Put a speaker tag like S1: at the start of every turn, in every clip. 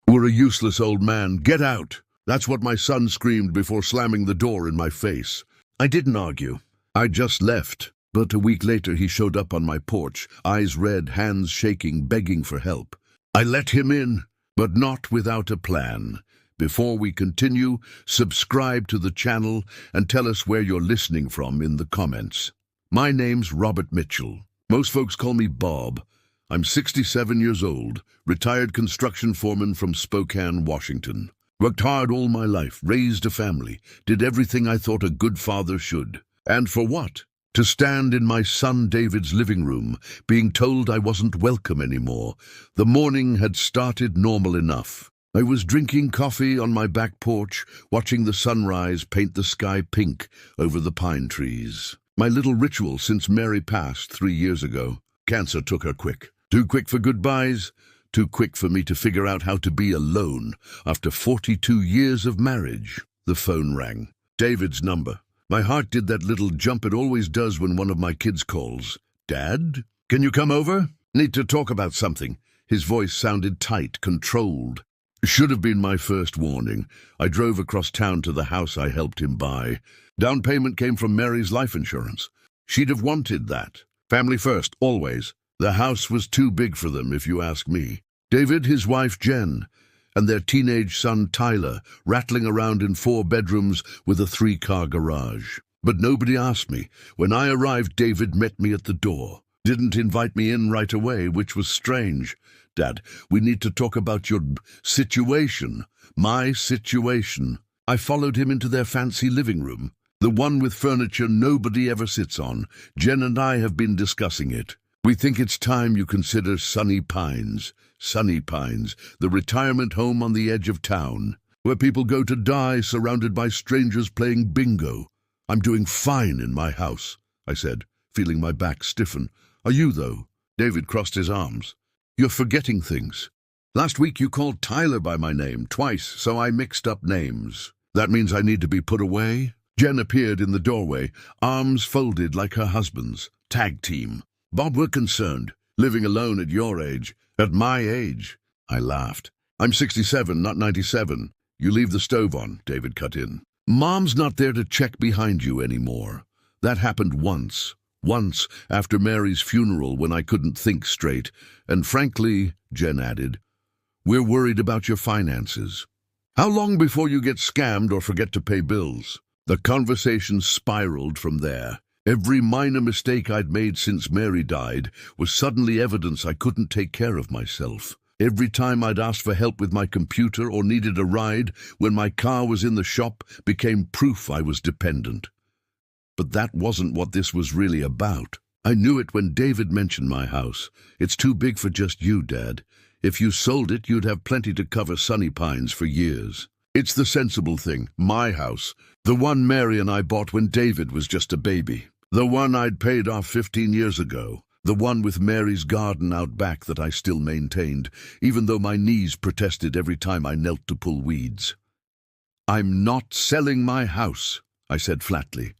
S1: "We're a useless old man. Get out!" That's what my son screamed before slamming the door in my face. I didn't argue. I just left. But a week later he showed up on my porch, eyes red, hands shaking, begging for help. I let him in, but not without a plan. Before we continue, subscribe to the channel and tell us where you're listening from in the comments. My name's Robert Mitchell. Most folks call me Bob. I'm 67 years old, retired construction foreman from Spokane, Washington. Worked hard all my life, raised a family, did everything I thought a good father should. And for what? To stand in my son David's living room, being told I wasn't welcome anymore. The morning had started normal enough. I was drinking coffee on my back porch, watching the sunrise paint the sky pink over the pine trees. My little ritual since Mary passed 3 years ago. Cancer took her quick. Too quick for goodbyes, too quick for me to figure out how to be alone after 42 years of marriage. The phone rang. David's number. My heart did that little jump it always does when one of my kids calls. "Dad? Can you come over? Need to talk about something." His voice sounded tight, controlled. Should have been my first warning. I drove across town to the house I helped him buy. Down payment came from Mary's life insurance. She'd have wanted that. Family first, always. The house was too big for them, if you ask me. David, his wife Jen, and their teenage son Tyler, rattling around in 4 bedrooms with a 3-car garage. But nobody asked me. When I arrived, David met me at the door. Didn't invite me in right away, which was strange. "Dad, we need to talk about your situation." My situation. I followed him into their fancy living room, the one with furniture nobody ever sits on. Jen and I have been discussing it. We think it's time you consider Sunny Pines. Sunny Pines, the retirement home on the edge of town, where people go to die surrounded by strangers playing bingo. "I'm doing fine in my house," I said, feeling my back stiffen. "Are you, though?" David crossed his arms. "You're forgetting things. Last week you called Tyler by my name twice, so I mixed up names. That means I need to be put away?" Jen appeared in the doorway, arms folded like her husband's. Tag team. "Bob, we're concerned. Living alone at your age. At my age." I laughed. "I'm 67, not 97. You leave the stove on," David cut in. "Mom's not there to check behind you anymore. That happened once. Once after Mary's funeral when I couldn't think straight. And frankly," Jen added, "we're worried about your finances. How long before you get scammed or forget to pay bills?" The conversation spiraled from there. Every minor mistake I'd made since Mary died was suddenly evidence I couldn't take care of myself. Every time I'd asked for help with my computer or needed a ride when my car was in the shop became proof I was dependent. But that wasn't what this was really about. I knew it when David mentioned my house. "It's too big for just you, Dad. If you sold it, you'd have plenty to cover Sunny Pines for years." It's the sensible thing, my house. The one Mary and I bought when David was just a baby. The one I'd paid off 15 years ago. The one with Mary's garden out back that I still maintained, even though my knees protested every time I knelt to pull weeds. "I'm not selling my house," I said flatly.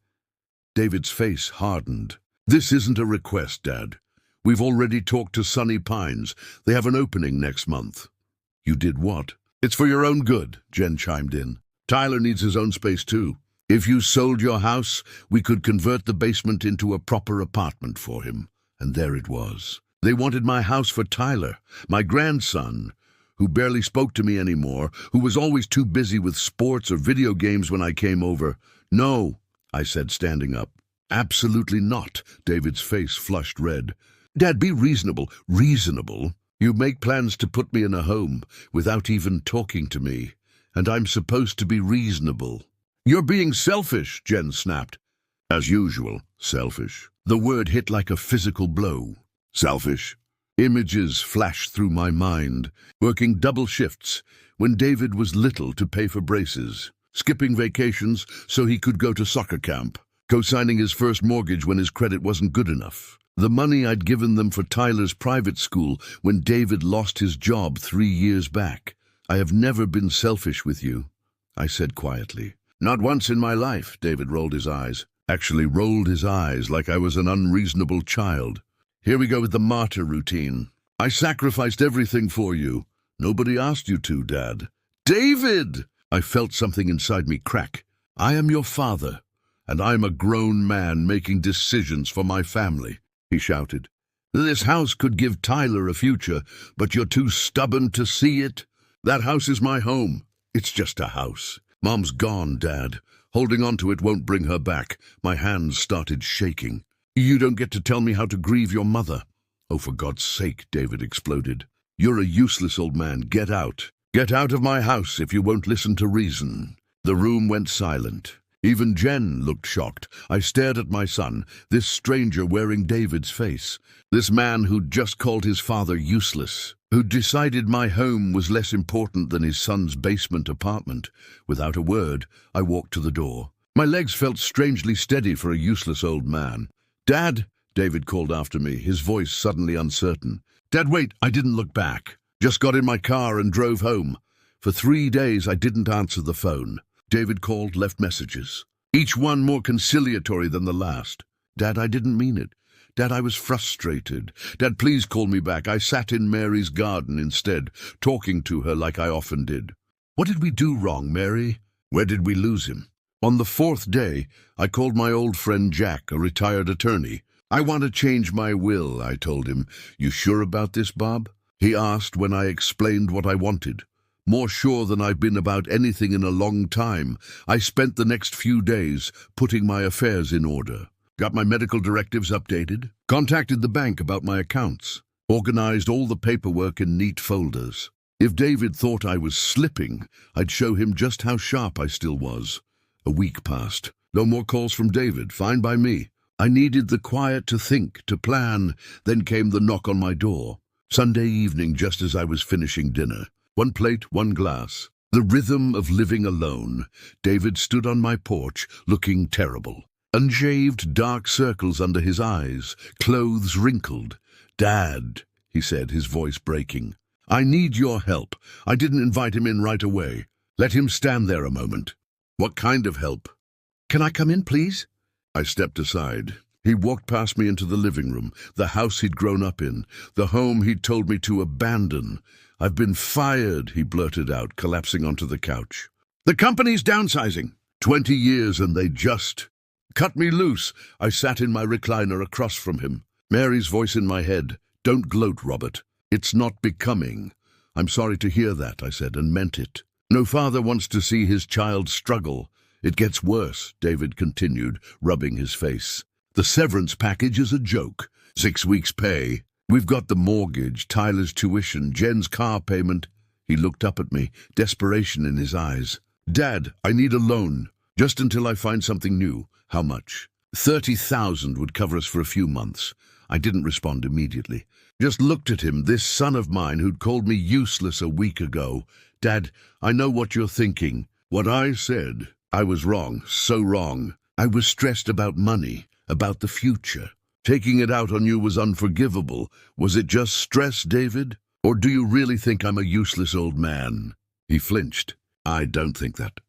S1: David's face hardened. "This isn't a request, Dad. We've already talked to Sunny Pines. They have an opening next month." "You did what?" "It's for your own good," Jen chimed in. "Tyler needs his own space too. If you sold your house, we could convert the basement into a proper apartment for him." And there it was. They wanted my house for Tyler, my grandson, who barely spoke to me anymore, who was always too busy with sports or video games when I came over. "No," I said, standing up. "Absolutely not." David's face flushed red. "Dad, be reasonable." "Reasonable? You make plans to put me in a home without even talking to me, and I'm supposed to be reasonable." "You're being selfish," Jen snapped. "As usual, selfish." The word hit like a physical blow. Selfish. Images flashed through my mind, working double shifts when David was little to pay for braces, skipping vacations so he could go to soccer camp, co-signing his first mortgage when his credit wasn't good enough. The money I'd given them for Tyler's private school when David lost his job 3 years back. "I have never been selfish with you," I said quietly. "Not once in my life," David rolled his eyes. Actually rolled his eyes like I was an unreasonable child. "Here we go with the martyr routine. I sacrificed everything for you. Nobody asked you to, Dad. David! I felt something inside me crack. I am your father, and I'm a grown man making decisions for my family, he shouted. This house could give Tyler a future, but you're too stubborn to see it. That house is my home. It's just a house. Mom's gone, Dad. Holding on to it won't bring her back. My hands started shaking. You don't get to tell me how to grieve your mother. Oh, for God's sake, David exploded. You're a useless old man. Get out. Get out of my house if you won't listen to reason. The room went silent. Even Jen looked shocked. I stared at my son, this stranger wearing David's face, this man who'd just called his father useless, who'd decided my home was less important than his son's basement apartment. Without a word, I walked to the door. My legs felt strangely steady for a useless old man. Dad, David called after me, his voice suddenly uncertain. Dad, wait, I didn't look back. Just got in my car and drove home. For 3 days I didn't answer the phone. David called, left messages, each one more conciliatory than the last. Dad, I didn't mean it. Dad, I was frustrated. Dad, please call me back. I sat in Mary's garden instead, talking to her like I often did. What did we do wrong, Mary? Where did we lose him? On the 4th day, I called my old friend Jack, a retired attorney. I want to change my will, I told him. You sure about this, Bob? He asked when I explained what I wanted. More sure than I've been about anything in a long time, I spent the next few days putting my affairs in order. Got my medical directives updated, contacted the bank about my accounts, organized all the paperwork in neat folders. If David thought I was slipping, I'd show him just how sharp I still was. A week passed. No more calls from David, fine by me. I needed the quiet to think, to plan. Then came the knock on my door. Sunday evening, just as I was finishing dinner. 1 plate, 1 glass. The rhythm of living alone. David stood on my porch, looking terrible. Unshaved, dark circles under his eyes, clothes wrinkled. Dad, he said, his voice breaking. I need your help. I didn't invite him in right away. Let him stand there a moment. What kind of help? Can I come in, please? I stepped aside. He walked past me into the living room, the house he'd grown up in, the home he'd told me to abandon. I've been fired, he blurted out, collapsing onto the couch. The company's downsizing. 20 years and they just cut me loose. I sat in my recliner across from him. Mary's voice in my head. Don't gloat, Robert. It's not becoming. I'm sorry to hear that, I said, and meant it. No father wants to see his child struggle. It gets worse, David continued, rubbing his face. The severance package is a joke. 6 weeks' pay. We've got the mortgage, Tyler's tuition, Jen's car payment. He looked up at me, desperation in his eyes. Dad, I need a loan, just until I find something new. How much? 30,000 would cover us for a few months. I didn't respond immediately. Just looked at him, this son of mine who'd called me useless a week ago. Dad, I know what you're thinking. What I said, I was wrong, so wrong. I was stressed about money, about the future. Taking it out on you was unforgivable. Was it just stress, David? Or do you really think I'm a useless old man? He flinched. I don't think that.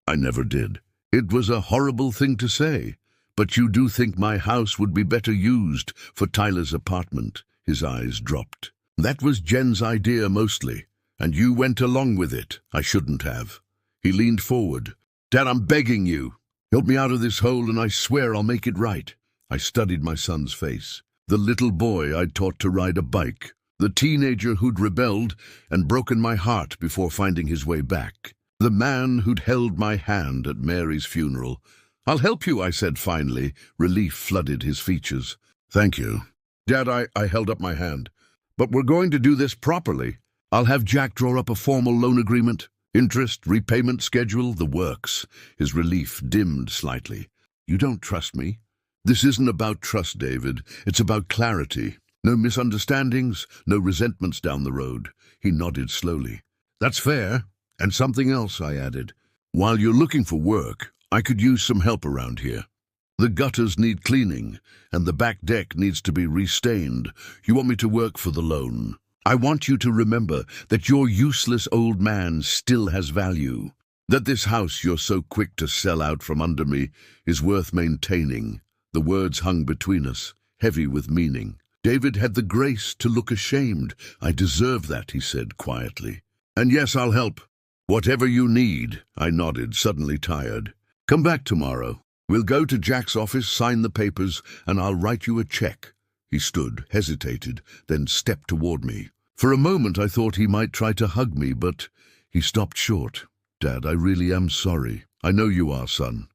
S1: I never did. It was a horrible thing to say. But you do think my house would be better used for Tyler's apartment. His eyes dropped. That was Jen's idea mostly. And you went along with it. I shouldn't have. He leaned forward. Dad, I'm begging you. Help me out of this hole and I swear I'll make it right. I studied my son's face. The little boy I'd taught to ride a bike. The teenager who'd rebelled and broken my heart before finding his way back. The man who'd held my hand at Mary's funeral. I'll help you, I said finally. Relief flooded his features. Thank you. Dad, I held up my hand. But we're going to do this properly. I'll have Jack draw up a formal loan agreement. Interest, repayment schedule, the works. His relief dimmed slightly. You don't trust me? This isn't about trust, David. It's about clarity. No misunderstandings, no resentments down the road. He nodded slowly. That's fair. And something else, I added. While you're looking for work, I could use some help around here. The gutters need cleaning, and the back deck needs to be restained. You want me to work for the loan? I want you to remember that your useless old man still has value. That this house you're so quick to sell out from under me is worth maintaining. The words hung between us, heavy with meaning. David had the grace to look ashamed. I deserve that, he said quietly. And yes, I'll help. Whatever you need, I nodded, suddenly tired. Come back tomorrow. We'll go to Jack's office, sign the papers, and I'll write you a check. He stood, hesitated, then stepped toward me. For a moment I thought he might try to hug me, but he stopped short. Dad, I really am sorry. I know you are, son.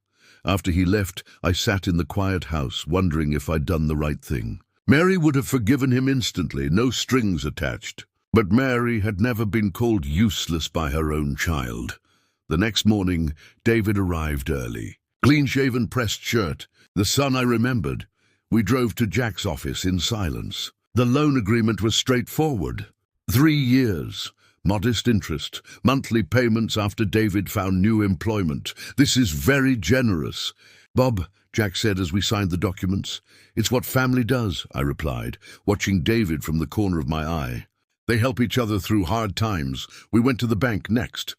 S1: After he left, I sat in the quiet house, wondering if I'd done the right thing. Mary would have forgiven him instantly, no strings attached. But Mary had never been called useless by her own child. The next morning, David arrived early. Clean-shaven, pressed shirt, the son I remembered. We drove to Jack's office in silence. The loan agreement was straightforward. 3 years, modest interest, monthly payments after David found new employment. This is very generous. Bob, Jack said as we signed the documents. It's what family does, I replied, watching David from the corner of my eye. They help each other through hard times. We went to the bank next.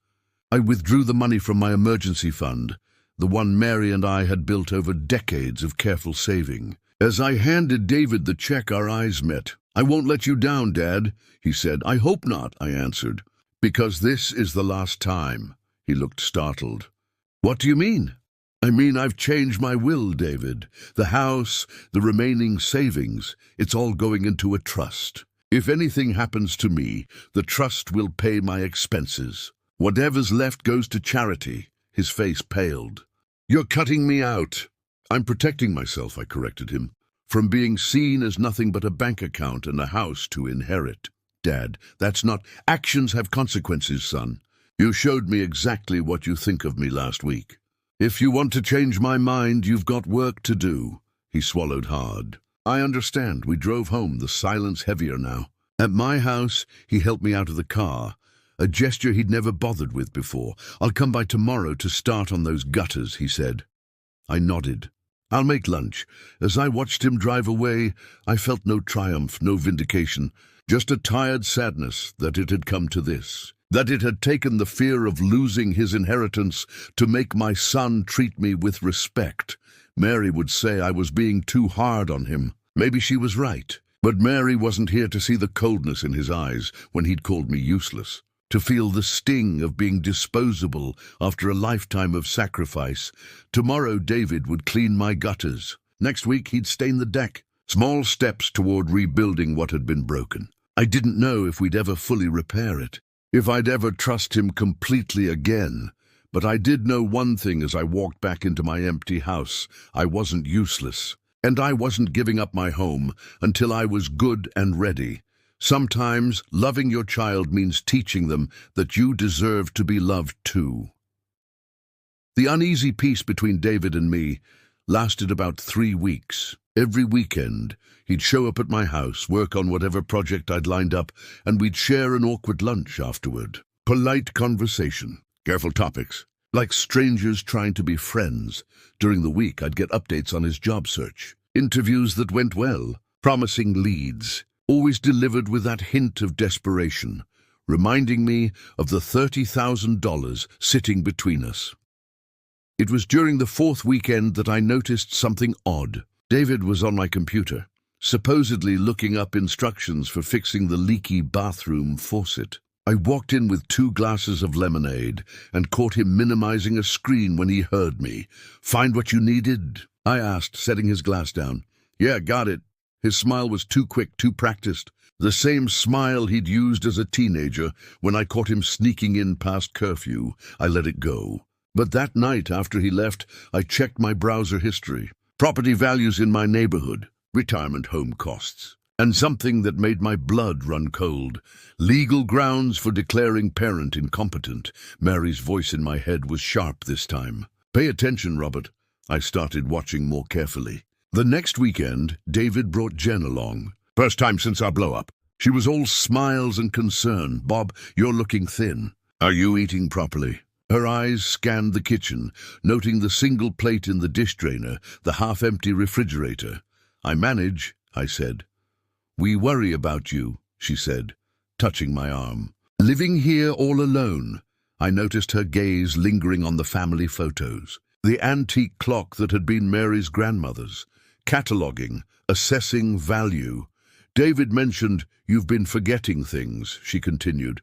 S1: I withdrew the money from my emergency fund, the one Mary and I had built over decades of careful saving. As I handed David the check, our eyes met. I won't let you down, Dad, he said. I hope not, I answered. Because this is the last time. He looked startled. What do you mean? I mean, I've changed my will, David. The house, the remaining savings, it's all going into a trust. If anything happens to me, the trust will pay my expenses. Whatever's left goes to charity. His face paled. You're cutting me out. I'm protecting myself, I corrected him, from being seen as nothing but a bank account and a house to inherit. Dad, that's not... Actions have consequences, son. You showed me exactly what you think of me last week. If you want to change my mind, you've got work to do. He swallowed hard. I understand. We drove home, the silence heavier now. At my house, he helped me out of the car, a gesture he'd never bothered with before. I'll come by tomorrow to start on those gutters, he said. I nodded. I'll make lunch. As I watched him drive away, I felt no triumph, no vindication, just a tired sadness that it had come to this, that it had taken the fear of losing his inheritance to make my son treat me with respect. Mary would say I was being too hard on him. Maybe she was right. But Mary wasn't here to see the coldness in his eyes when he'd called me useless, to feel the sting of being disposable after a lifetime of sacrifice. Tomorrow David would clean my gutters. Next week he'd stain the deck. Small steps toward rebuilding what had been broken. I didn't know if we'd ever fully repair it, if I'd ever trust him completely again. But I did know one thing as I walked back into my empty house. I wasn't useless. And I wasn't giving up my home until I was good and ready. Sometimes loving your child means teaching them that you deserve to be loved too. The uneasy peace between David and me lasted about 3 weeks. Every weekend, he'd show up at my house, work on whatever project I'd lined up, and we'd share an awkward lunch afterward. Polite conversation, careful topics, like strangers trying to be friends. During the week, I'd get updates on his job search, interviews that went well, promising leads, always delivered with that hint of desperation, reminding me of the $30,000 sitting between us. It was during the 4th weekend that I noticed something odd. David was on my computer, supposedly looking up instructions for fixing the leaky bathroom faucet. I walked in with 2 glasses of lemonade and caught him minimizing a screen when he heard me. Find what you needed? I asked, setting his glass down. Yeah, got it. His smile was too quick, too practiced. The same smile he'd used as a teenager when I caught him sneaking in past curfew. I let it go. But that night after he left, I checked my browser history. Property values in my neighborhood, retirement home costs, and something that made my blood run cold. Legal grounds for declaring parent incompetent. Mary's voice in my head was sharp this time. Pay attention, Robert. I started watching more carefully. The next weekend, David brought Jen along. First time since our blow-up. She was all smiles and concern. Bob, you're looking thin. Are you eating properly? Her eyes scanned the kitchen, noting the single plate in the dish drainer, the half-empty refrigerator. I manage, I said. We worry about you, she said, touching my arm. Living here all alone. I noticed her gaze lingering on the family photos. The antique clock that had been Mary's grandmother's. Cataloguing, assessing value. David mentioned, you've been forgetting things, she continued.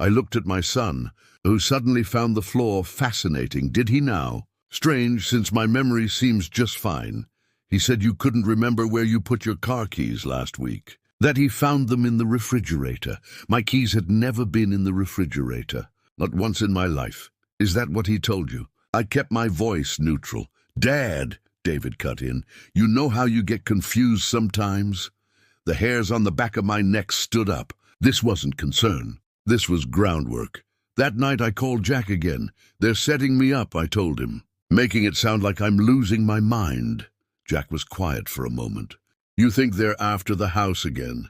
S1: I looked at my son, who suddenly found the floor fascinating. Did he now? Strange, since my memory seems just fine. He said you couldn't remember where you put your car keys last week. That he found them in the refrigerator. My keys had never been in the refrigerator. Not once in my life. Is that what he told you? I kept my voice neutral. Dad, David cut in, you know how you get confused sometimes? The hairs on the back of my neck stood up. This wasn't concern. This was groundwork. That night I called Jack again. They're setting me up, I told him, making it sound like I'm losing my mind. Jack was quiet for a moment. You think they're after the house again?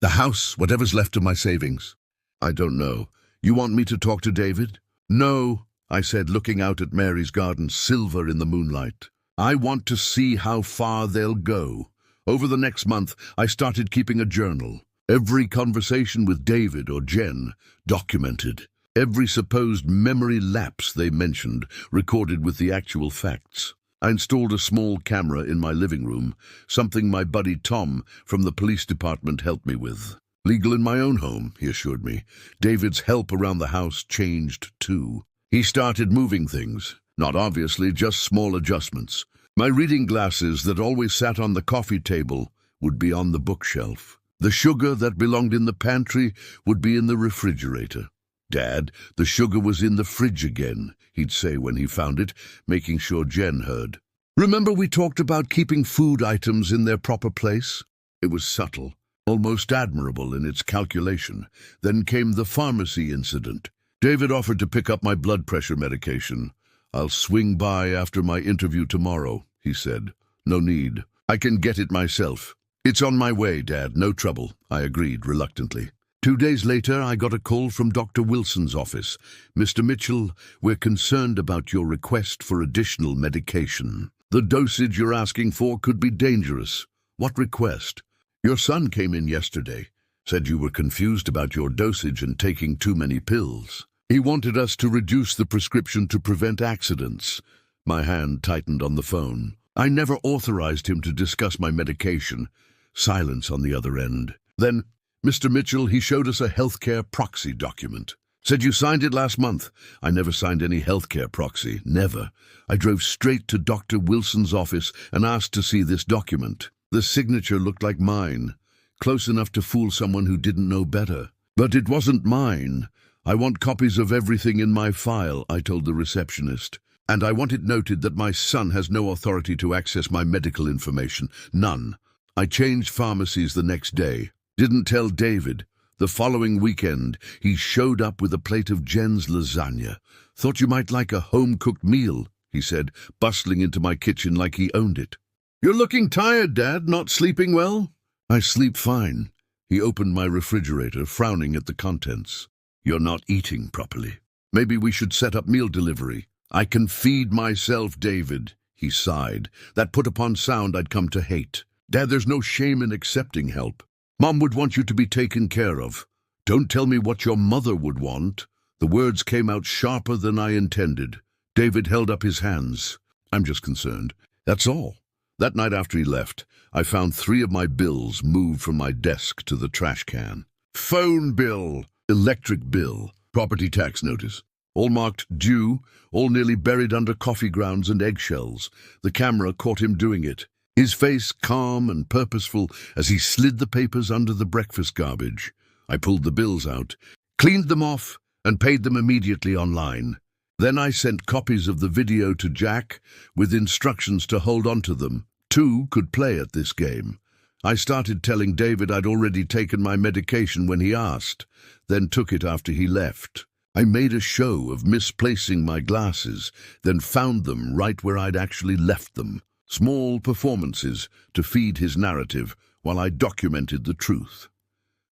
S1: The house, whatever's left of my savings. I don't know. You want me to talk to David? No, I said, looking out at Mary's garden, silver in the moonlight. I want to see how far they'll go. Over the next month, I started keeping a journal. Every conversation with David or Jen, documented. Every supposed memory lapse they mentioned, recorded with the actual facts. I installed a small camera in my living room, something my buddy Tom from the police department helped me with. Legal in my own home, he assured me. David's help around the house changed too. He started moving things, not obviously, just small adjustments. My reading glasses that always sat on the coffee table would be on the bookshelf. The sugar that belonged in the pantry would be in the refrigerator. Dad, the sugar was in the fridge again, he'd say when he found it, making sure Jen heard. Remember we talked about keeping food items in their proper place? It was subtle, almost admirable in its calculation. Then came the pharmacy incident. David offered to pick up my blood pressure medication. I'll swing by after my interview tomorrow, he said. No need. I can get it myself. It's on my way, Dad, no trouble, I agreed reluctantly. 2 days later, I got a call from Dr. Wilson's office. Mr. Mitchell, we're concerned about your request for additional medication. The dosage you're asking for could be dangerous. What request? Your son came in yesterday, said you were confused about your dosage and taking too many pills. He wanted us to reduce the prescription to prevent accidents. My hand tightened on the phone. I never authorized him to discuss my medication. Silence on the other end. Then, Mr. Mitchell, he showed us a healthcare proxy document. Said you signed it last month. I never signed any healthcare proxy, never. I drove straight to Dr. Wilson's office and asked to see this document. The signature looked like mine, close enough to fool someone who didn't know better. But it wasn't mine. I want copies of everything in my file, I told the receptionist. And I want it noted that my son has no authority to access my medical information. None. I changed pharmacies the next day. Didn't tell David. The following weekend, he showed up with a plate of Jen's lasagna. Thought you might like a home-cooked meal, he said, bustling into my kitchen like he owned it. You're looking tired, Dad. Not sleeping well? I sleep fine. He opened my refrigerator, frowning at the contents. You're not eating properly. Maybe we should set up meal delivery. I can feed myself, David, he sighed. That put upon sound I'd come to hate. Dad, there's no shame in accepting help. Mom would want you to be taken care of. Don't tell me what your mother would want. The words came out sharper than I intended. David held up his hands. I'm just concerned. That's all. That night after he left, I found 3 of my bills moved from my desk to the trash can. Phone bill, electric bill, property tax notice. All marked due, all nearly buried under coffee grounds and eggshells. The camera caught him doing it. His face calm and purposeful as he slid the papers under the breakfast garbage. I pulled the bills out, cleaned them off, and paid them immediately online. Then I sent copies of the video to Jack with instructions to hold on to them. 2 could play at this game. I started telling David I'd already taken my medication when he asked, then took it after he left. I made a show of misplacing my glasses, then found them right where I'd actually left them. Small performances to feed his narrative while I documented the truth.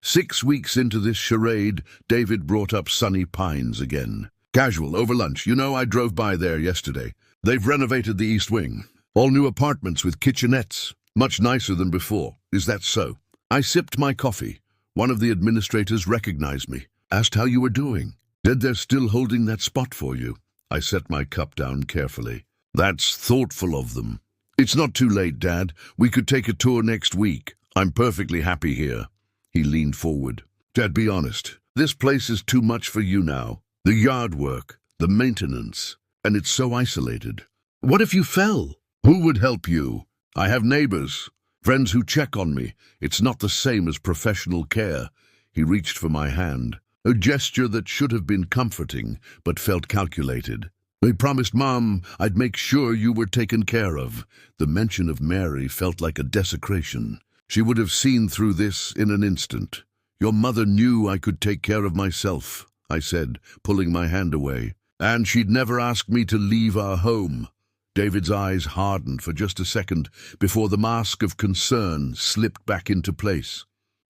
S1: 6 weeks into this charade, David brought up Sunny Pines again. Casual, over lunch. You know, I drove by there yesterday. They've renovated the East Wing. All new apartments with kitchenettes. Much nicer than before. Is that so? I sipped my coffee. One of the administrators recognized me. Asked how you were doing. Said they're still holding that spot for you. I set my cup down carefully. That's thoughtful of them. It's not too late, Dad. We could take a tour next week. I'm perfectly happy here. He leaned forward. Dad, be honest. This place is too much for you now. The yard work, the maintenance, and it's so isolated. What if you fell? Who would help you? I have neighbors, friends who check on me. It's not the same as professional care. He reached for my hand, a gesture that should have been comforting, but felt calculated. I promised Mom I'd make sure you were taken care of. The mention of Mary felt like a desecration. She would have seen through this in an instant. Your mother knew I could take care of myself, I said, pulling my hand away. And she'd never ask me to leave our home. David's eyes hardened for just a second before the mask of concern slipped back into place.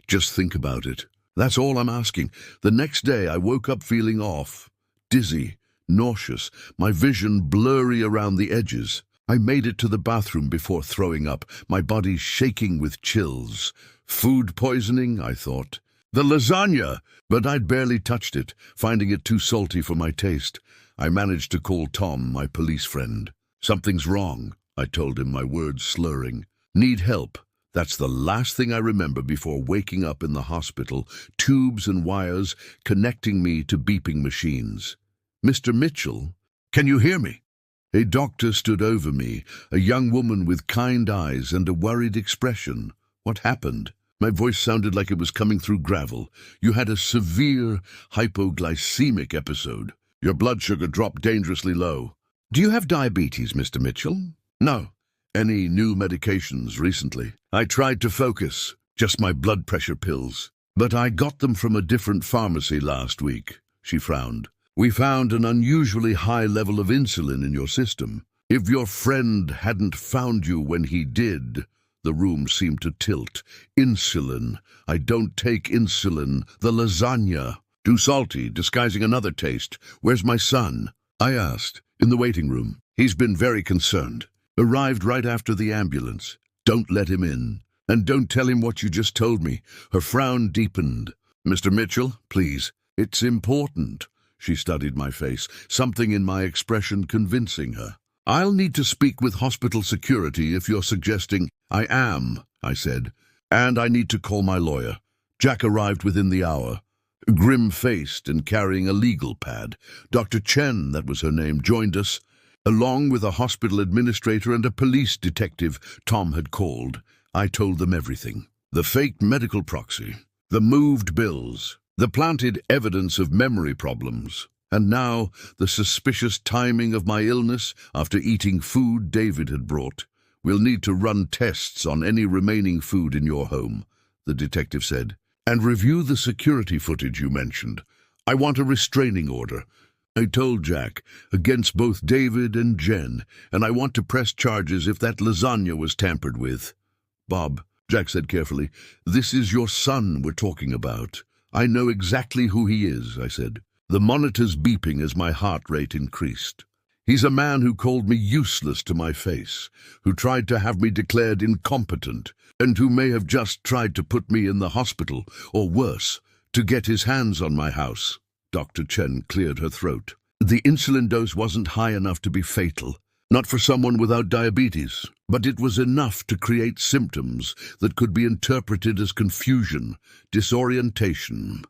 S1: Just think about it. That's all I'm asking. The next day I woke up feeling off, dizzy, nauseous, my vision blurry around the edges. I made it to the bathroom before throwing up, my body shaking with chills. Food poisoning, I thought. The lasagna! But I'd barely touched it, finding it too salty for my taste. I managed to call Tom, my police friend. Something's wrong, I told him, my words slurring. Need help. That's the last thing I remember before waking up in the hospital, tubes and wires connecting me to beeping machines. Mr. Mitchell, can you hear me? A doctor stood over me, a young woman with kind eyes and a worried expression. What happened? My voice sounded like it was coming through gravel. You had a severe hypoglycemic episode. Your blood sugar dropped dangerously low. Do you have diabetes, Mr. Mitchell? No. Any new medications recently? I tried to focus, just my blood pressure pills. But I got them from a different pharmacy last week. She frowned. We found an unusually high level of insulin in your system. If your friend hadn't found you when he did, the room seemed to tilt. Insulin. I don't take insulin. The lasagna. Too salty, disguising another taste. Where's my son? I asked. In the waiting room. He's been very concerned. Arrived right after the ambulance. Don't let him in. And don't tell him what you just told me. Her frown deepened. Mr. Mitchell, please. It's important. She studied my face, something in my expression convincing her. I'll need to speak with hospital security if you're suggesting. I am, I said, and I need to call my lawyer. Jack arrived within the hour, grim-faced and carrying a legal pad. Dr. Chen, that was her name, joined us, along with a hospital administrator and a police detective Tom had called. I told them everything. The faked medical proxy, the moved bills, the planted evidence of memory problems, and now the suspicious timing of my illness after eating food David had brought. We'll need to run tests on any remaining food in your home, the detective said, and review the security footage you mentioned. I want a restraining order. I told Jack, against both David and Jen, and I want to press charges if that lasagna was tampered with. Bob, Jack said carefully, this is your son we're talking about. I know exactly who he is, I said, the monitors beeping as my heart rate increased. He's a man who called me useless to my face, who tried to have me declared incompetent, and who may have just tried to put me in the hospital, or worse, to get his hands on my house. Dr. Chen cleared her throat. The insulin dose wasn't high enough to be fatal, not for someone without diabetes, but it was enough to create symptoms that could be interpreted as confusion, disorientation.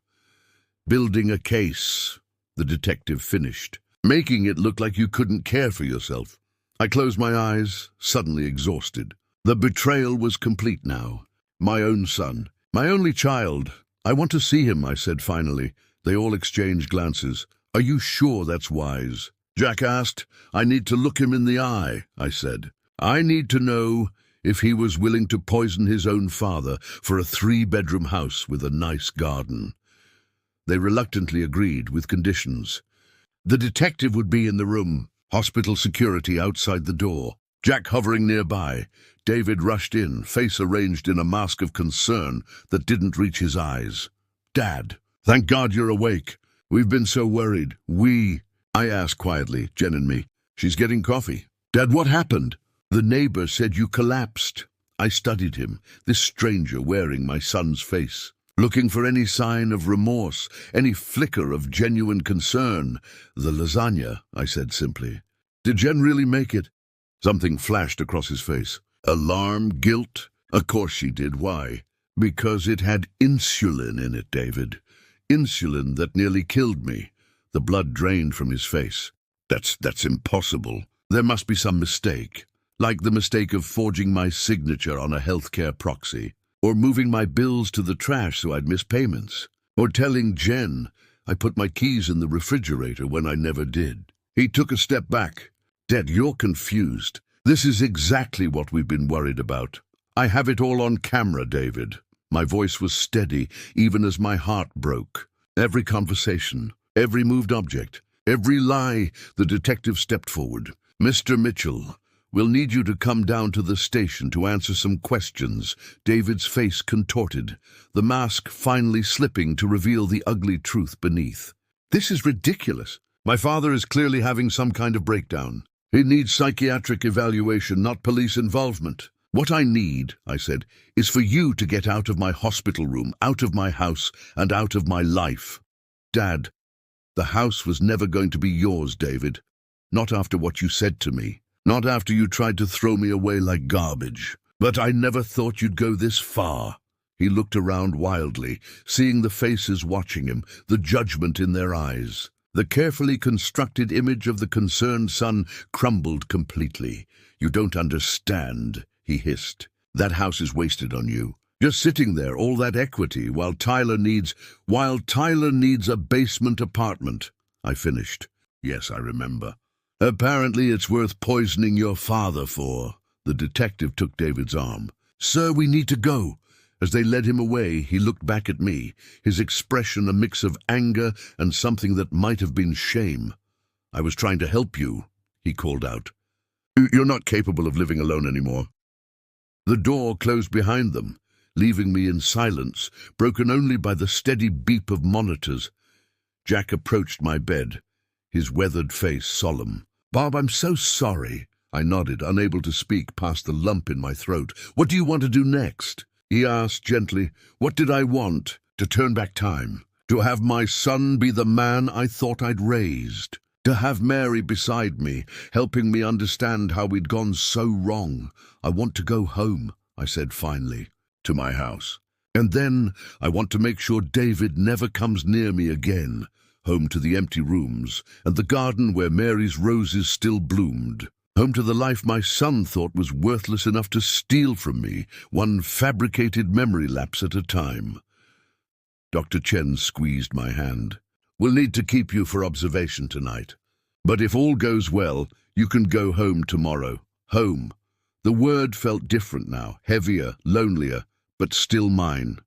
S1: Building a case, the detective finished, making it look like you couldn't care for yourself. I closed my eyes, suddenly exhausted. The betrayal was complete now. My own son, my only child. I want to see him, I said finally. They all exchanged glances. Are you sure that's wise? Jack asked. I need to look him in the eye, I said. I need to know if he was willing to poison his own father for a 3-bedroom house with a nice garden. They reluctantly agreed with conditions. The detective would be in the room, hospital security outside the door, Jack hovering nearby. David rushed in, face arranged in a mask of concern that didn't reach his eyes. Dad, thank God you're awake. We've been so worried. I asked quietly, Jen and me. She's getting coffee. Dad, what happened? The neighbor said you collapsed. I studied him, this stranger wearing my son's face, looking for any sign of remorse, any flicker of genuine concern. The lasagna, I said simply. Did Jen really make it? Something flashed across his face. Alarm, guilt? Of course she did. Why? Because it had insulin in it, David. Insulin that nearly killed me. The blood drained from his face. That's impossible. There must be some mistake. Like the mistake of forging my signature on a healthcare proxy. Or moving my bills to the trash so I'd miss payments. Or telling Jen I put my keys in the refrigerator when I never did. He took a step back. Dad, you're confused. This is exactly what we've been worried about. I have it all on camera, David. My voice was steady, even as my heart broke. Every conversation, every moved object, every lie, the detective stepped forward. Mr. Mitchell, we'll need you to come down to the station to answer some questions. David's face contorted, the mask finally slipping to reveal the ugly truth beneath. This is ridiculous. My father is clearly having some kind of breakdown. He needs psychiatric evaluation, not police involvement. What I need, I said, is for you to get out of my hospital room, out of my house, and out of my life. Dad, the house was never going to be yours, David. Not after what you said to me. Not after you tried to throw me away like garbage. But I never thought you'd go this far. He looked around wildly, seeing the faces watching him, the judgment in their eyes. The carefully constructed image of the concerned son crumbled completely. You don't understand, he hissed. That house is wasted on you. Just sitting there, all that equity, while Tyler needs a basement apartment. I finished. Yes, I remember. Apparently it's worth poisoning your father for. The detective took David's arm. Sir, we need to go. As they led him away, he looked back at me, his expression a mix of anger and something that might have been shame. I was trying to help you, he called out. You're not capable of living alone anymore. The door closed behind them, leaving me in silence, broken only by the steady beep of monitors. Jack approached my bed, his weathered face solemn. Bob, I'm so sorry. I nodded, unable to speak past the lump in my throat. What do you want to do next? He asked gently. What did I want? To turn back time. To have my son be the man I thought I'd raised. To have Mary beside me, helping me understand how we'd gone so wrong. I want to go home, I said finally, to my house. And then I want to make sure David never comes near me again. Home to the empty rooms and the garden where Mary's roses still bloomed. Home to the life my son thought was worthless enough to steal from me, one fabricated memory lapse at a time. Dr. Chen squeezed my hand. We'll need to keep you for observation tonight. But if all goes well, you can go home tomorrow. Home. The word felt different now, heavier, lonelier, but still mine.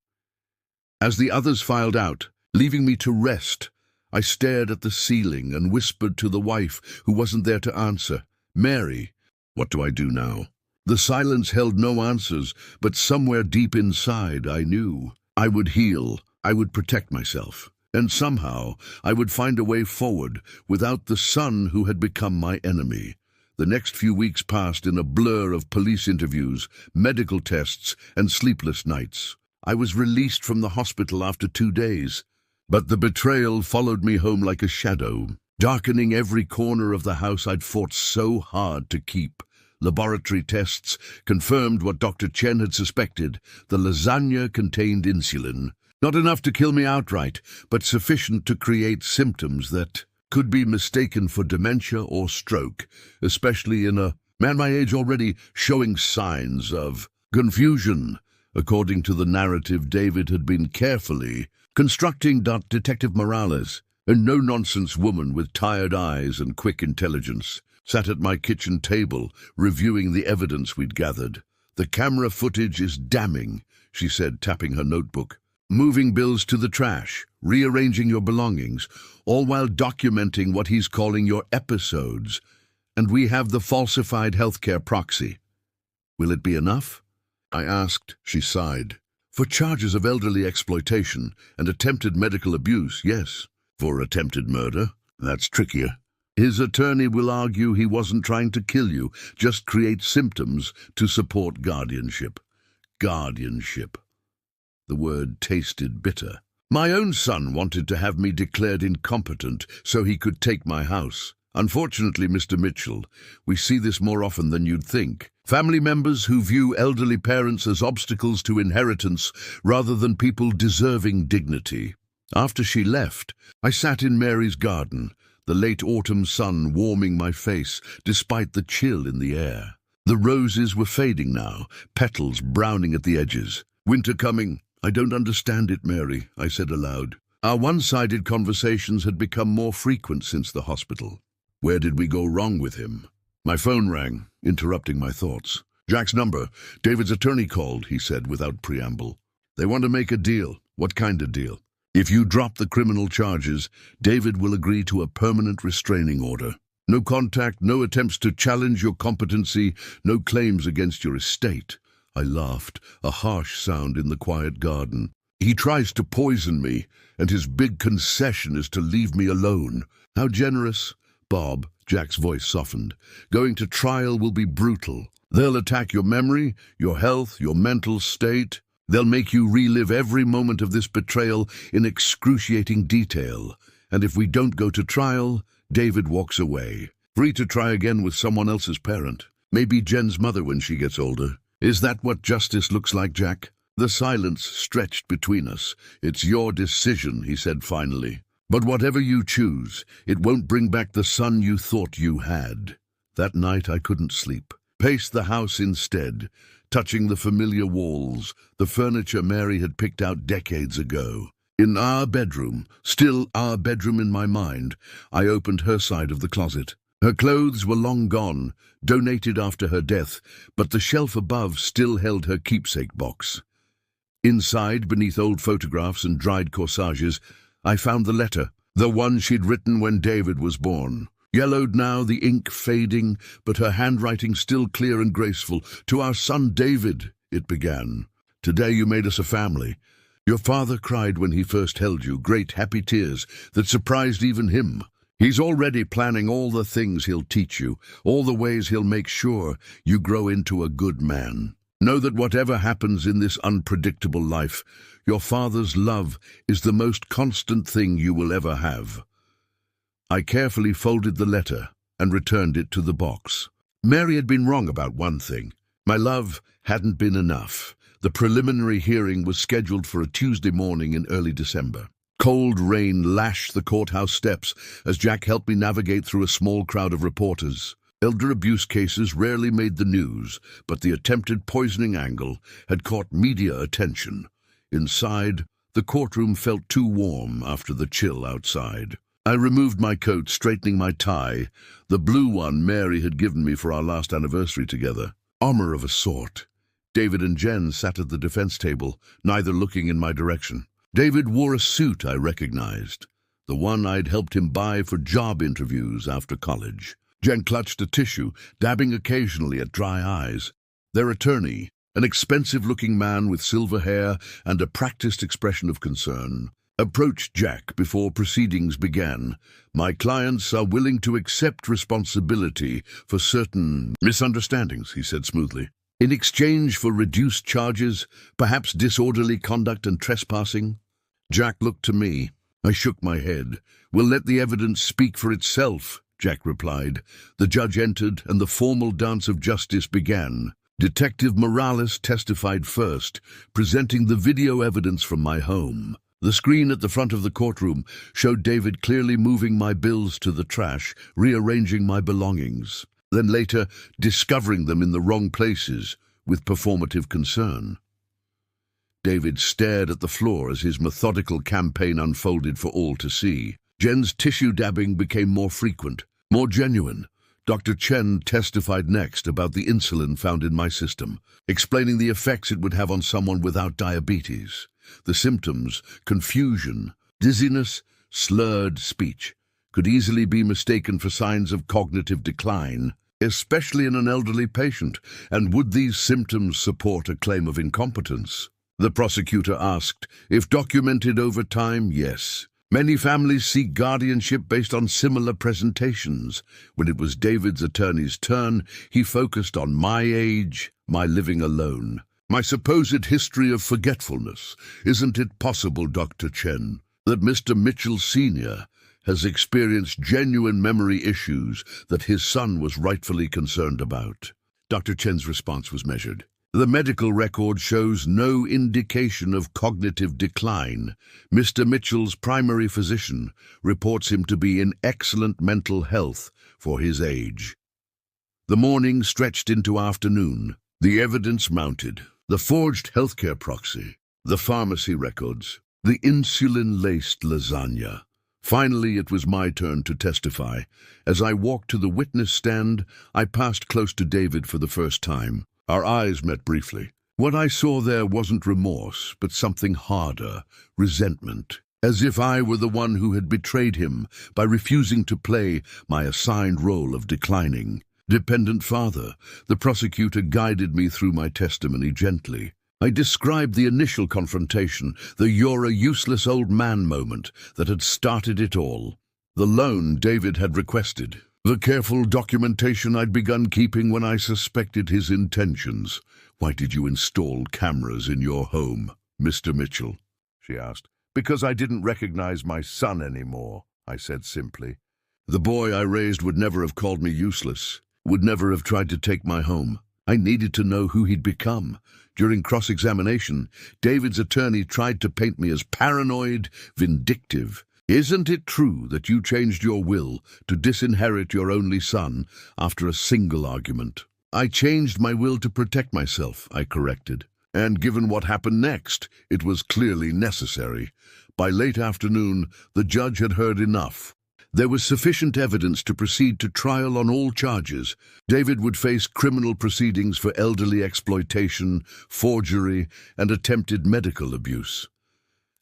S1: As the others filed out, leaving me to rest, I stared at the ceiling and whispered to the wife who wasn't there to answer. Mary, what do I do now? The silence held no answers, but somewhere deep inside I knew. I would heal, I would protect myself, and somehow I would find a way forward without the son who had become my enemy. The next few weeks passed in a blur of police interviews, medical tests, and sleepless nights. I was released from the hospital after 2 days, but the betrayal followed me home like a shadow, darkening every corner of the house I'd fought so hard to keep. Laboratory tests confirmed what Dr. Chen had suspected. The lasagna contained insulin. Not enough to kill me outright, but sufficient to create symptoms that could be mistaken for dementia or stroke, especially in a man my age already showing signs of confusion. According to the narrative David had been carefully constructing, Detective Morales, a no-nonsense woman with tired eyes and quick intelligence, sat at my kitchen table, reviewing the evidence we'd gathered. The camera footage is damning, she said, tapping her notebook. Moving bills to the trash, rearranging your belongings, all while documenting what he's calling your episodes. And we have the falsified healthcare proxy. Will it be enough? I asked. She sighed. For charges of elderly exploitation and attempted medical abuse, yes. For attempted murder, that's trickier. His attorney will argue he wasn't trying to kill you, just create symptoms to support guardianship. Guardianship. The word tasted bitter. My own son wanted to have me declared incompetent so he could take my house. Unfortunately, Mr. Mitchell, we see this more often than you'd think. Family members who view elderly parents as obstacles to inheritance rather than people deserving dignity. After she left, I sat in Mary's garden, the late autumn sun warming my face despite the chill in the air. The roses were fading now, petals browning at the edges. Winter coming. I don't understand it, Mary, I said aloud. Our one-sided conversations had become more frequent since the hospital. Where did we go wrong with him? My phone rang, interrupting my thoughts. Jack's number. David's attorney called, he said without preamble. They want to make a deal. What kind of deal? If you drop the criminal charges, David will agree to a permanent restraining order. No contact, no attempts to challenge your competency, no claims against your estate. I laughed, a harsh sound in the quiet garden. He tries to poison me, and his big concession is to leave me alone. How generous. Bob, Jack's voice softened. Going to trial will be brutal. They'll attack your memory, your health, your mental state. They'll make you relive every moment of this betrayal in excruciating detail. And if we don't go to trial, David walks away, free to try again with someone else's parent. Maybe Jen's mother when she gets older. Is that what justice looks like, Jack? The silence stretched between us. It's your decision, he said finally. But whatever you choose, it won't bring back the son you thought you had. That night I couldn't sleep. Paced the house instead, touching the familiar walls, the furniture Mary had picked out decades ago. In our bedroom, still our bedroom in my mind, I opened her side of the closet. Her clothes were long gone, donated after her death, but the shelf above still held her keepsake box. Inside, beneath old photographs and dried corsages, I found the letter, the one she'd written when David was born. Yellowed now, the ink fading, but her handwriting still clear and graceful. To our son David, it began. Today you made us a family. Your father cried when he first held you, great happy tears that surprised even him. He's already planning all the things he'll teach you, all the ways he'll make sure you grow into a good man. Know that whatever happens in this unpredictable life, your father's love is the most constant thing you will ever have. I carefully folded the letter and returned it to the box. Mary had been wrong about one thing. My love hadn't been enough. The preliminary hearing was scheduled for a Tuesday morning in early December. Cold rain lashed the courthouse steps as Jack helped me navigate through a small crowd of reporters. Elder abuse cases rarely made the news, but the attempted poisoning angle had caught media attention. Inside, the courtroom felt too warm after the chill outside. I removed my coat, straightening my tie, the blue one Mary had given me for our last anniversary together. Armor of a sort. David and Jen sat at the defense table, neither looking in my direction. David wore a suit I recognized, the one I'd helped him buy for job interviews after college. Jen clutched a tissue, dabbing occasionally at dry eyes. Their attorney, an expensive-looking man with silver hair and a practiced expression of concern, approached Jack before proceedings began. My clients are willing to accept responsibility for certain misunderstandings, he said smoothly. In exchange for reduced charges, perhaps disorderly conduct and trespassing? Jack looked to me. I shook my head. We'll let the evidence speak for itself, Jack replied. The judge entered and the formal dance of justice began. Detective Morales testified first, presenting the video evidence from my home. The screen at the front of the courtroom showed David clearly moving my bills to the trash, rearranging my belongings, then later discovering them in the wrong places with performative concern. David stared at the floor as his methodical campaign unfolded for all to see. Jen's tissue dabbing became more frequent, more genuine. Dr. Chen testified next about the insulin found in my system, explaining the effects it would have on someone without diabetes. The symptoms, confusion, dizziness, slurred speech, could easily be mistaken for signs of cognitive decline, especially in an elderly patient, and would these symptoms support a claim of incompetence? The prosecutor asked. If documented over time, yes. Many families seek guardianship based on similar presentations. When it was David's attorney's turn, he focused on my age, my living alone, my supposed history of forgetfulness. Isn't it possible, Dr. Chen, that Mr. Mitchell Sr. has experienced genuine memory issues that his son was rightfully concerned about? Dr. Chen's response was measured. The medical record shows no indication of cognitive decline. Mr. Mitchell's primary physician reports him to be in excellent mental health for his age. The morning stretched into afternoon. The evidence mounted. The forged healthcare proxy, the pharmacy records, the insulin-laced lasagna. Finally, it was my turn to testify. As I walked to the witness stand, I passed close to David for the first time. Our eyes met briefly. What I saw there wasn't remorse, but something harder, resentment, as if I were the one who had betrayed him by refusing to play my assigned role of declining dependent father. The prosecutor guided me through my testimony gently. I described the initial confrontation, the "you're a useless old man" moment that had started it all. The loan David had requested. The careful documentation I'd begun keeping when I suspected his intentions. "Why did you install cameras in your home, Mr. Mitchell?" she asked. "Because I didn't recognize my son anymore," I said simply. The boy I raised would never have called me useless, would never have tried to take my home. I needed to know who he'd become. During cross-examination, David's attorney tried to paint me as paranoid, vindictive. "Isn't it true that you changed your will to disinherit your only son after a single argument?" "I changed my will to protect myself," I corrected. "And given what happened next, it was clearly necessary." By late afternoon, the judge had heard enough. There was sufficient evidence to proceed to trial on all charges. David would face criminal proceedings for elderly exploitation, forgery, and attempted medical abuse.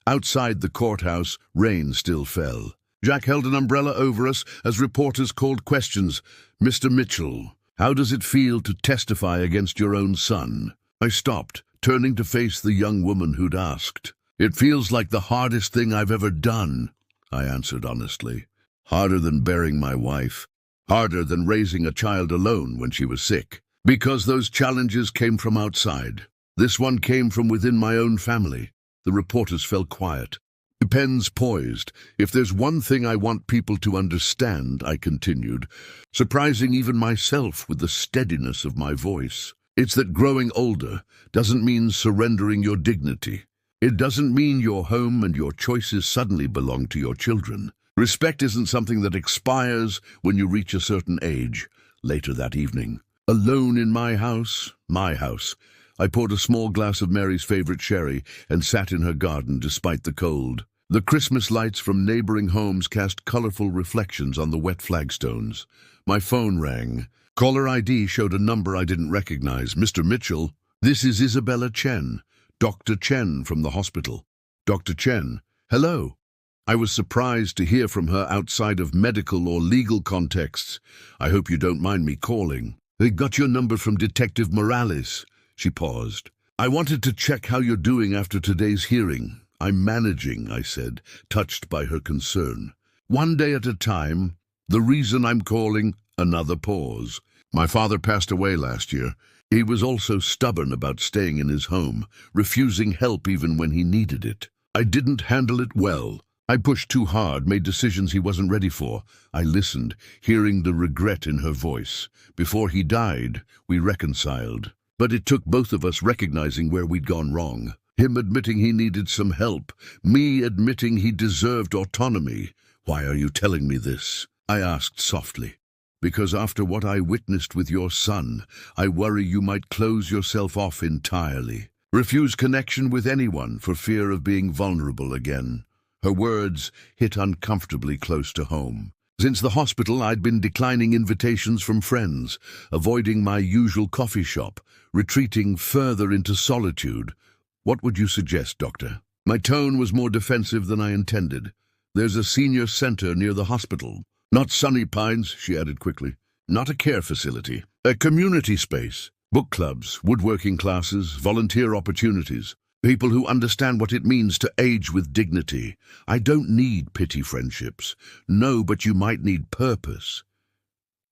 S1: Outside the courthouse, rain still fell. Jack held an umbrella over us as reporters called questions. "Mr. Mitchell, how does it feel to testify against your own son?" I stopped, turning to face the young woman who'd asked. "It feels like the hardest thing I've ever done," I answered honestly. "Harder than bearing my wife. Harder than raising a child alone when she was sick. Because those challenges came from outside. This one came from within my own family." The reporters fell quiet. Pens poised. "If there's one thing I want people to understand," I continued, surprising even myself with the steadiness of my voice, "it's that growing older doesn't mean surrendering your dignity. It doesn't mean your home and your choices suddenly belong to your children. Respect isn't something that expires when you reach a certain age." Later that evening, alone in my house, I poured a small glass of Mary's favorite sherry and sat in her garden despite the cold. The Christmas lights from neighboring homes cast colorful reflections on the wet flagstones. My phone rang. Caller ID showed a number I didn't recognize. "Mr. Mitchell, this is Isabella Chen, Dr. Chen from the hospital." "Dr. Chen, hello." I was surprised to hear from her outside of medical or legal contexts. "I hope you don't mind me calling. They got your number from Detective Morales." She paused. "I wanted to check how you're doing after today's hearing." "I'm managing," I said, touched by her concern. "One day at a time. The reason I'm calling..." Another pause. "My father passed away last year. He was also stubborn about staying in his home, refusing help even when he needed it. I didn't handle it well. I pushed too hard, made decisions he wasn't ready for." I listened, hearing the regret in her voice. "Before he died, we reconciled. But it took both of us recognizing where we'd gone wrong. Him admitting he needed some help, me admitting he deserved autonomy." "Why are you telling me this?" I asked softly. "Because after what I witnessed with your son, I worry you might close yourself off entirely. Refuse connection with anyone for fear of being vulnerable again." Her words hit uncomfortably close to home. Since the hospital, I'd been declining invitations from friends, avoiding my usual coffee shop, retreating further into solitude. "What would you suggest, doctor?" My tone was more defensive than I intended. "There's a senior center near the hospital." "Not Sunny Pines," she added quickly. "Not a care facility. A community space. Book clubs, woodworking classes, volunteer opportunities. People who understand what it means to age with dignity. I don't need pity friendships. No, but you might need purpose."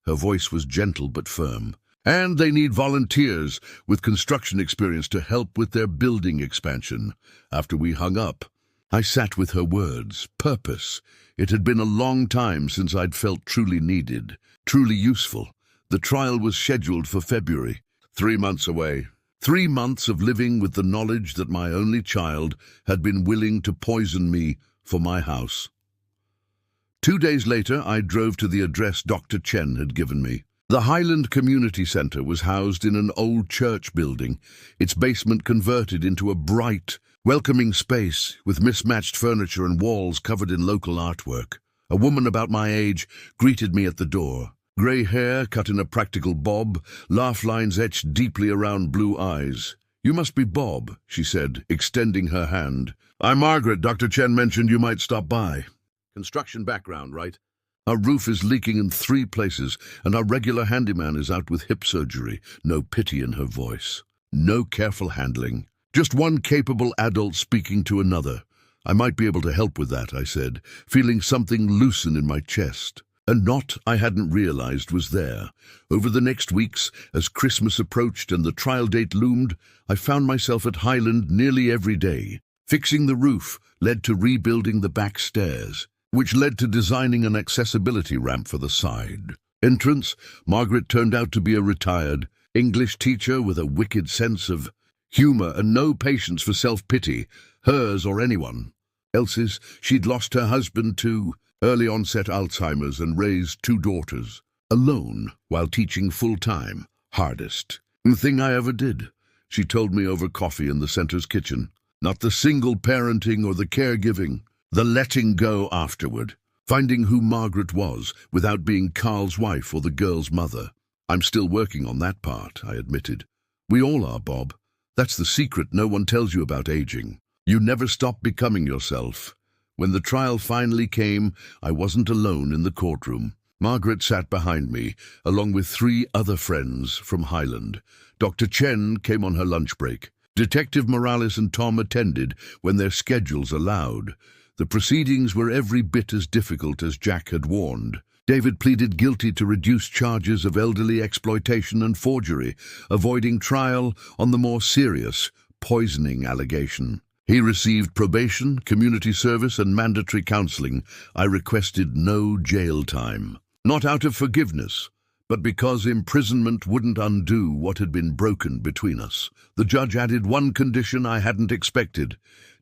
S1: Her voice was gentle but firm. "And they need volunteers with construction experience to help with their building expansion." After we hung up, I sat with her words. Purpose. It had been a long time since I'd felt truly needed, truly useful. The trial was scheduled for February. 3 months away. 3 months of living with the knowledge that my only child had been willing to poison me for my house. 2 days later, I drove to the address Dr. Chen had given me. The Highland Community Center was housed in an old church building, its basement converted into a bright, welcoming space with mismatched furniture and walls covered in local artwork. A woman about my age greeted me at the door. Grey hair cut in a practical bob, laugh lines etched deeply around blue eyes. "You must be Bob," she said, extending her hand. "I'm Margaret. Dr. Chen mentioned you might stop by." "Construction background, right?" "Our roof is leaking in 3 places, and our regular handyman is out with hip surgery." No pity in her voice. No careful handling. Just one capable adult speaking to another. "I might be able to help with that," I said, feeling something loosen in my chest. A knot I hadn't realized was there. Over the next weeks, as Christmas approached and the trial date loomed, I found myself at Highland nearly every day. Fixing the roof led to rebuilding the back stairs, which led to designing an accessibility ramp for the side entrance. Margaret turned out to be a retired English teacher with a wicked sense of humor and no patience for self-pity, hers or anyone else's. She'd lost her husband to early-onset Alzheimer's and raised 2 daughters, alone while teaching full-time. "Hardest thing I ever did," she told me over coffee in the center's kitchen. "Not the single parenting or the caregiving, the letting go afterward, finding who Margaret was without being Carl's wife or the girl's mother." "I'm still working on that part," I admitted. "We all are, Bob. That's the secret no one tells you about aging. You never stop becoming yourself." When the trial finally came, I wasn't alone in the courtroom. Margaret sat behind me, along with 3 other friends from Highland. Dr. Chen came on her lunch break. Detective Morales and Tom attended when their schedules allowed. The proceedings were every bit as difficult as Jack had warned. David pleaded guilty to reduced charges of elderly exploitation and forgery, avoiding trial on the more serious poisoning allegation. He received probation, community service, and mandatory counseling. I requested no jail time. Not out of forgiveness, but because imprisonment wouldn't undo what had been broken between us. The judge added one condition I hadn't expected.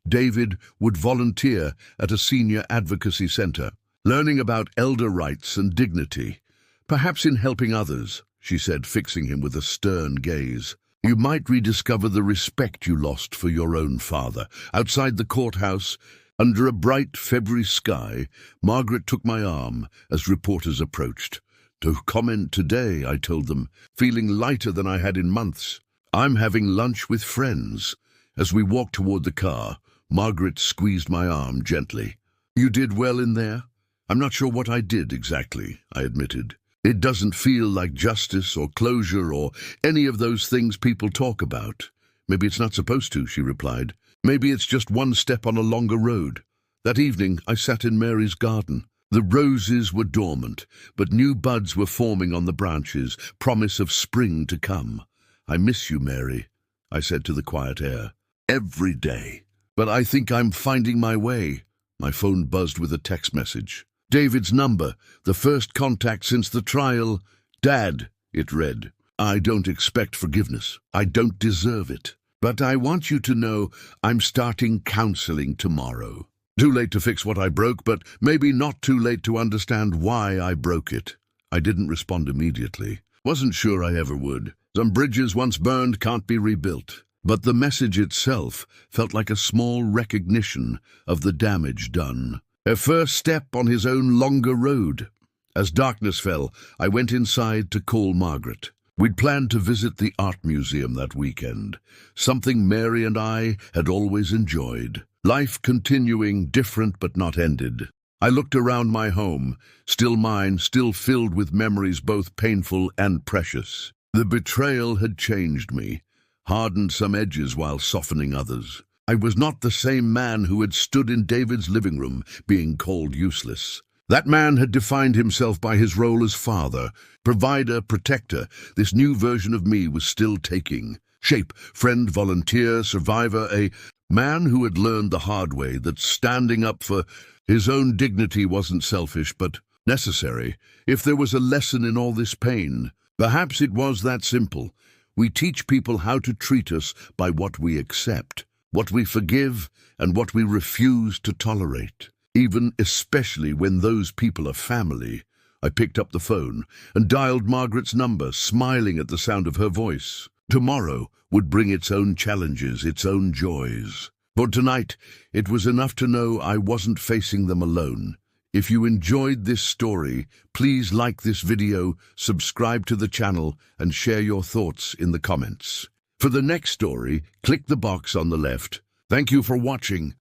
S1: David would volunteer at a senior advocacy center, learning about elder rights and dignity. "Perhaps in helping others," she said, fixing him with a stern gaze, "you might rediscover the respect you lost for your own father." Outside the courthouse, under a bright February sky, Margaret took my arm as reporters approached. "To comment today," I told them, feeling lighter than I had in months. "I'm having lunch with friends." As we walked toward the car, Margaret squeezed my arm gently. "You did well in there?" "I'm not sure what I did exactly," I admitted. "It doesn't feel like justice or closure or any of those things people talk about." "Maybe it's not supposed to," she replied. "Maybe it's just one step on a longer road." That evening, I sat in Mary's garden. The roses were dormant, but new buds were forming on the branches, promise of spring to come. "I miss you, Mary," I said to the quiet air. "Every day. But I think I'm finding my way." My phone buzzed with a text message. David's number, the first contact since the trial. "Dad," it read, "I don't expect forgiveness. I don't deserve it. But I want you to know I'm starting counseling tomorrow. Too late to fix what I broke, but maybe not too late to understand why I broke it." I didn't respond immediately. Wasn't sure I ever would. Some bridges once burned can't be rebuilt. But the message itself felt like a small recognition of the damage done. A first step on his own longer road. As darkness fell, I went inside to call Margaret. We'd planned to visit the art museum that weekend, something Mary and I had always enjoyed. Life continuing, different but not ended. I looked around my home, still mine, still filled with memories both painful and precious. The betrayal had changed me, hardened some edges while softening others. I was not the same man who had stood in David's living room, being called useless. That man had defined himself by his role as father, provider, protector. This new version of me was still taking shape. Friend, volunteer, survivor, a man who had learned the hard way that standing up for his own dignity wasn't selfish, but necessary. If there was a lesson in all this pain, perhaps it was that simple. We teach people how to treat us by what we accept, what we forgive, and what we refuse to tolerate. Even especially when those people are family. I picked up the phone and dialed Margaret's number, smiling at the sound of her voice. Tomorrow would bring its own challenges, its own joys. For tonight, it was enough to know I wasn't facing them alone. If you enjoyed this story, please like this video, subscribe to the channel, and share your thoughts in the comments. For the next story, click the box on the left. Thank you for watching.